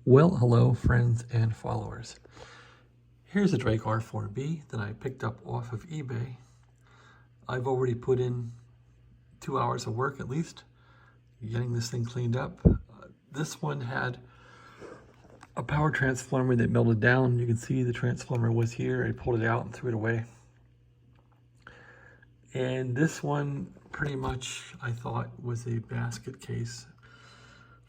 Well, hello friends and followers. Here's a Drake R4B that I picked up off of eBay. I've already put in 2 hours of work at least getting this thing cleaned up. This one had a power transformer that melted down. You can see the transformer was here. I pulled it out and threw it away. And this one pretty much I thought was a basket case.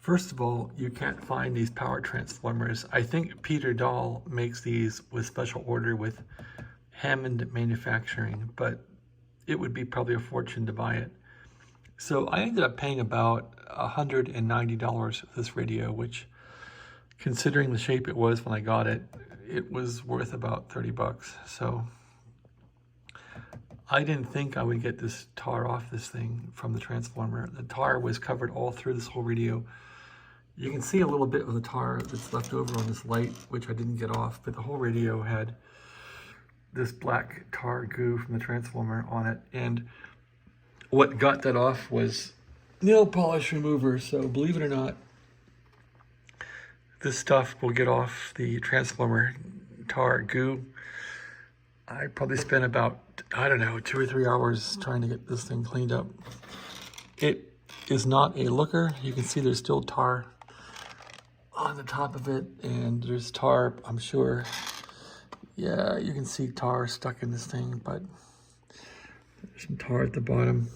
First of all, you can't find these power transformers. I think Peter Dahl makes these with special order with Hammond Manufacturing, but it would be probably a fortune to buy it. So I ended up paying about $190 for this radio, which, considering the shape it was when I got it, it was worth about 30 bucks. So I didn't think I would get this tar off this thing from the transformer. The tar was covered all through this whole radio. You can see a little bit of the tar that's left over on this light, which I didn't get off, but the whole radio had this black tar goo from the transformer on it. And what got that off was nail polish remover. So believe it or not, this stuff will get off the transformer tar goo. I probably spent about, I don't know, 2 or 3 hours trying to get this thing cleaned up. It is not a looker. You can see there's still tar on the top of it, and there's tar, I'm sure. Yeah, you can see tar stuck in this thing, but there's some tar at the bottom.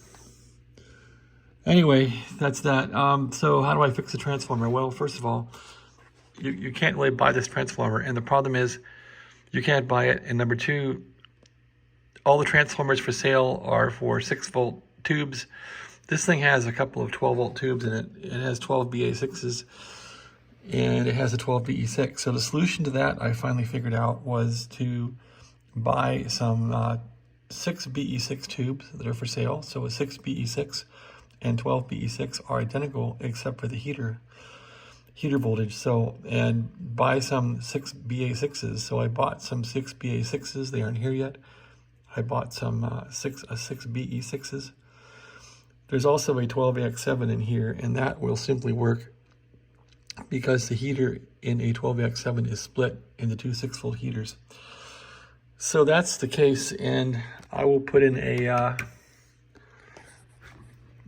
Anyway, that's that. So how do I fix the transformer? Well, first of all, you can't really buy this transformer, and the problem is you can't buy it. And number two, all the transformers for sale are for 6-volt tubes. This thing has a couple of 12-volt tubes in it. It has 12 BA6s, and it has a 12 BE6. So the solution to that, I finally figured out, was to buy some 6 BE6 tubes that are for sale. So a 6 BE6 and 12 BE6 are identical except for the heater voltage. So, and buy some 6 BA6s. So I bought some 6 BA6s. They aren't here yet. I bought some 6 BE6s. There's also a 12AX7 in here, and that will simply work because the heater in a 12AX7 is split into 2 6-volt heaters. So that's the case, and I will put in a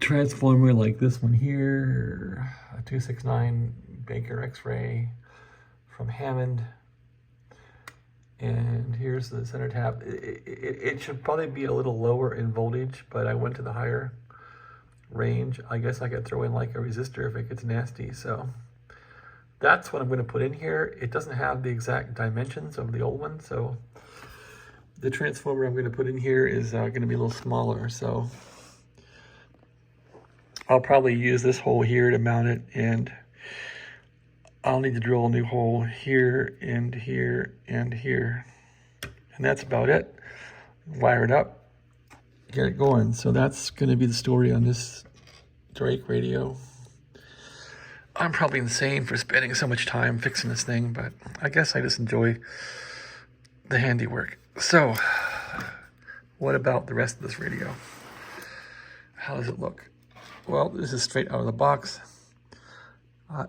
transformer like this one here, a 269 Baker X-ray from Hammond. And here's the center tap. It should probably be a little lower in voltage, but I went to the higher range. I guess I could throw in like a resistor if it gets nasty. So that's what I'm going to put in here. It doesn't have the exact dimensions of the old one, so the transformer I'm going to put in here is going to be a little smaller. So I'll probably use this hole here to mount it, and I'll need to drill a new hole here and here and here. And that's about it. Wire it up, get it going. So that's going to be the story on this Drake radio. I'm probably insane for spending so much time fixing this thing, but I guess I just enjoy the handiwork. So, what about the rest of this radio? How does it look? Well, this is straight out of the box.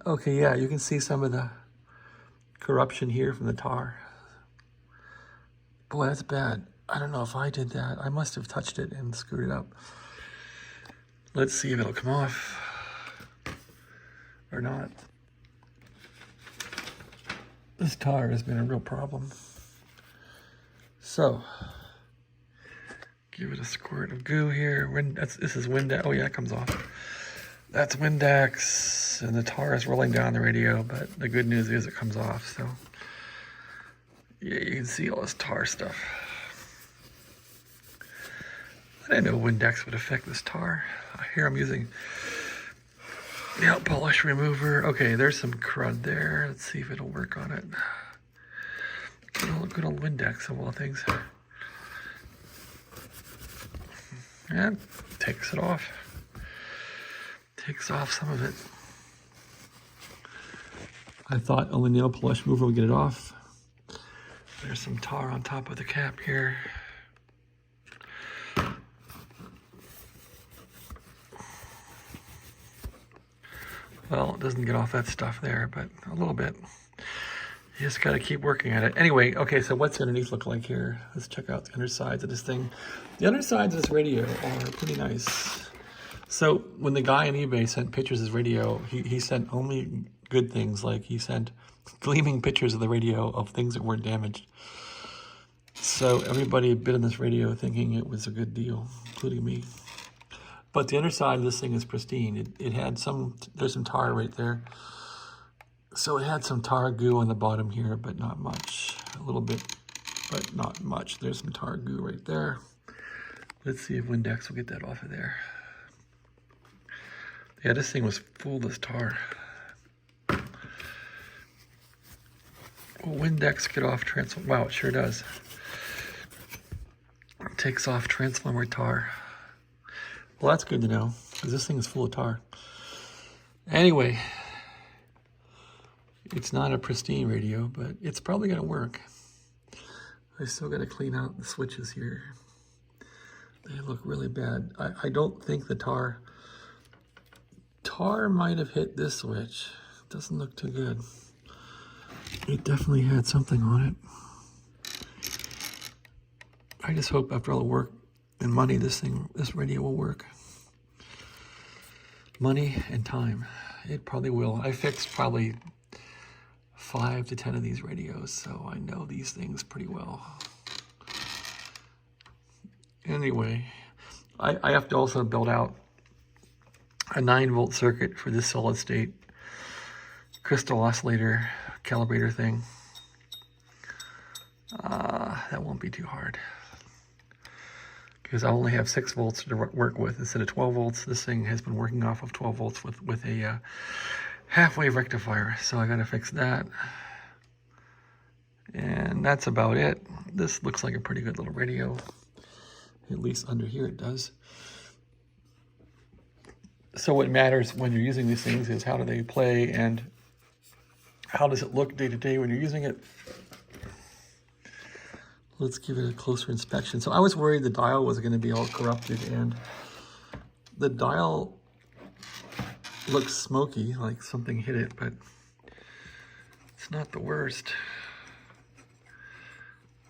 Okay, yeah, you can see some of the corruption here from the tar. Boy, that's bad. I don't know if I did that. I must have touched it and screwed it up. Let's see if it'll come off or not. This tar has been a real problem. So, give it a squirt of goo here. This is Windex. Oh yeah, it comes off. That's Windex, and the tar is rolling down the radio, but the good news is it comes off. So, yeah, you can see all this tar stuff. I didn't know Windex would affect this tar. Here I'm using nail polish remover. Okay, there's some crud there. Let's see if it'll work on it. Good old Windex of all things. And takes it off. Takes off some of it. I thought only nail polish remover would get it off. There's some tar on top of the cap here. Well, it doesn't get off that stuff there, but a little bit. You just got to keep working at it. Anyway, okay, so what's the underneath look like here? Let's check out the undersides of this thing. The undersides of this radio are pretty nice. So when the guy on eBay sent pictures of his radio, he sent only good things. Like he sent gleaming pictures of the radio of things that weren't damaged. So everybody bid on this radio thinking it was a good deal, including me. But the underside of this thing is pristine. It had there's some tar right there. So it had some tar goo on the bottom here, but not much. A little bit, but not much. There's some tar goo right there. Let's see if Windex will get that off of there. Yeah, this thing was full of tar. Will Windex get off transformer? Wow, it sure does. It takes off transformer tar. Well, that's good to know, because this thing is full of tar. Anyway, it's not a pristine radio, but it's probably going to work. I still got to clean out the switches here. They look really bad. I don't think the tar might have hit this switch. It doesn't look too good. It definitely had something on it. I just hope after all the work and money, this radio will work. Money and time. It probably will. I fixed probably 5 to 10 of these radios, so I know these things pretty well. Anyway, I have to also build out a 9-volt circuit for this solid state crystal oscillator calibrator thing. That won't be too hard, because I only have 6 volts to work with instead of 12 volts. This thing has been working off of 12 volts with a half-wave rectifier, so I gotta fix that. And that's about it. This looks like a pretty good little radio. At least under here it does. So what matters when you're using these things is how do they play and how does it look day to day when you're using it. Let's give it a closer inspection. So I was worried the dial was going to be all corrupted, and the dial looks smoky, like something hit it, but it's not the worst.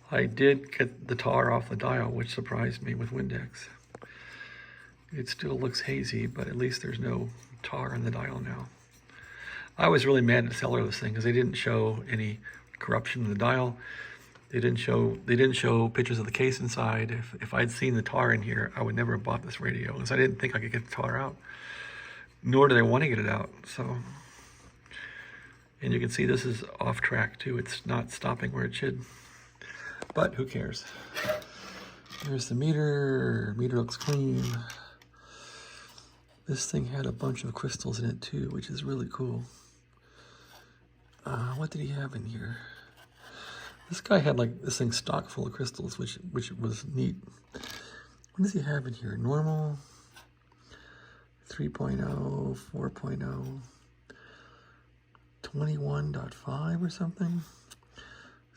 I did get the tar off the dial, which surprised me with Windex. It still looks hazy, but at least there's no tar in the dial now. I was really mad at the seller of this thing because they didn't show any corruption in the dial. They didn't show pictures of the case inside. If I'd seen the tar in here, I would never have bought this radio, because I didn't think I could get the tar out. Nor did I want to get it out. So, and you can see this is off track too. It's not stopping where it should. But who cares? Here's the meter. Meter looks clean. This thing had a bunch of crystals in it too, which is really cool. What did he have in here? This guy had like this thing stock full of crystals, which was neat. What does he have in here? Normal, 3.0, 4.0, 21.5 or something,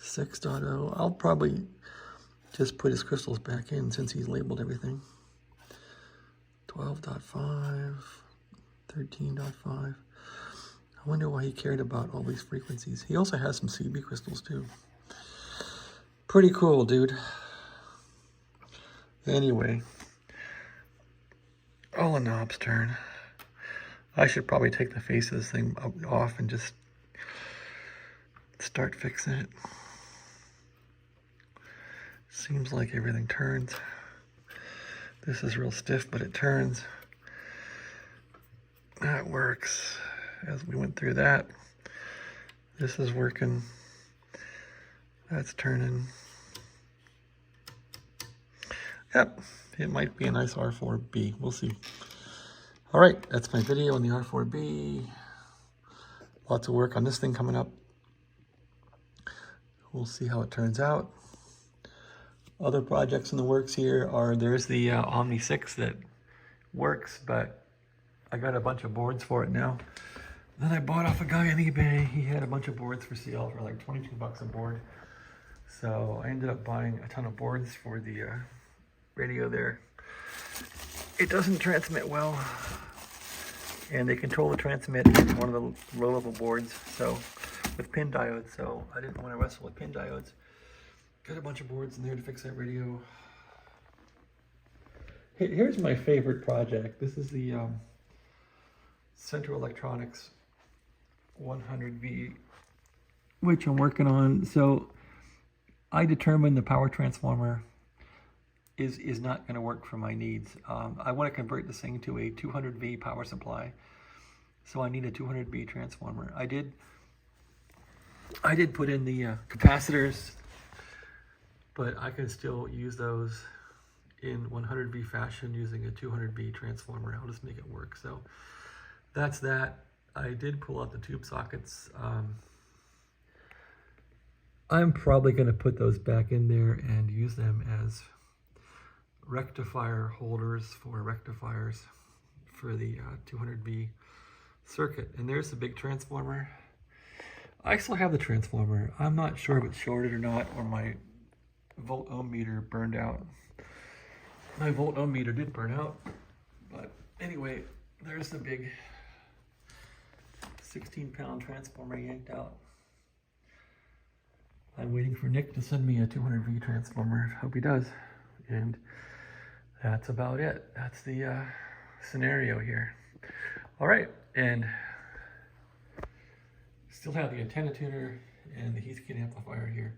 6.0. I'll probably just put his crystals back in since he's labeled everything. 12.5, 13.5. I wonder why he cared about all these frequencies. He also has some CB crystals too. Pretty cool, dude. Anyway, all the knobs turn. I should probably take the face of this thing off and just start fixing it. Seems like everything turns. This is real stiff, but it turns. That works. As we went through that, this is working. That's turning. Yep, it might be a nice R4B. We'll see. All right, that's my video on the R4B. Lots of work on this thing coming up. We'll see how it turns out. Other projects in the works here are, there's the Omni 6 that works, but I got a bunch of boards for it now. Then I bought off a guy on eBay. He had a bunch of boards for sale for like 22 bucks a board. So I ended up buying a ton of boards for the radio there. It doesn't transmit well. and they control the transmit in one of the low-level boards, so with pin diodes. So I didn't want to wrestle with pin diodes. Got a bunch of boards in there to fix that radio. Here's my favorite project. This is the Central Electronics 100V, which I'm working on. So I determined the power transformer is not going to work for my needs. I want to convert this thing to a 200V power supply, so I need a 200V transformer. I did put in the capacitors, but I can still use those in 100V fashion using a 200V transformer. I'll just make it work. So that's that. I did pull out the tube sockets. I'm probably going to put those back in there and use them as rectifier holders for rectifiers for the 200V circuit. And there's the big transformer. I still have the transformer. I'm not sure if it's shorted or not, or my volt ohm meter burned out. My volt ohm meter did burn out, but anyway, there's the big 16-pound transformer yanked out. I'm waiting for Nick to send me a 200V transformer. Hope he does. And that's about it. That's the scenario here. All right, and still have the antenna tuner and the heat amplifier here.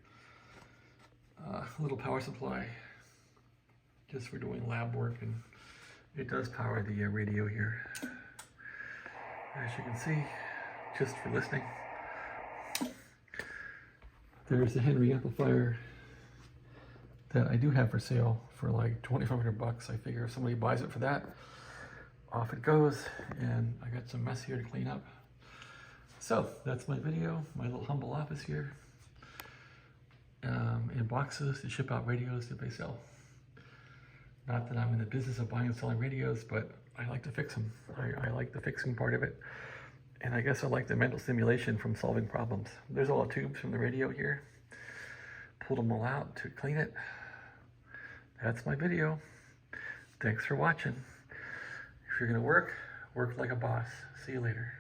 A little power supply, just for doing lab work, and it does power the radio here. As you can see, just for listening. There's the Henry amplifier that I do have for sale for like 2,500 bucks. I figure if somebody buys it for that, off it goes. And I got some mess here to clean up. So that's my video, my little humble office here. In boxes to ship out radios that they sell. Not that I'm in the business of buying and selling radios, but I like to fix them. I like the fixing part of it. And I guess I like the mental stimulation from solving problems. There's all the tubes from the radio here. Pulled them all out to clean it. That's my video. Thanks for watching. If you're gonna work like a boss. See you later.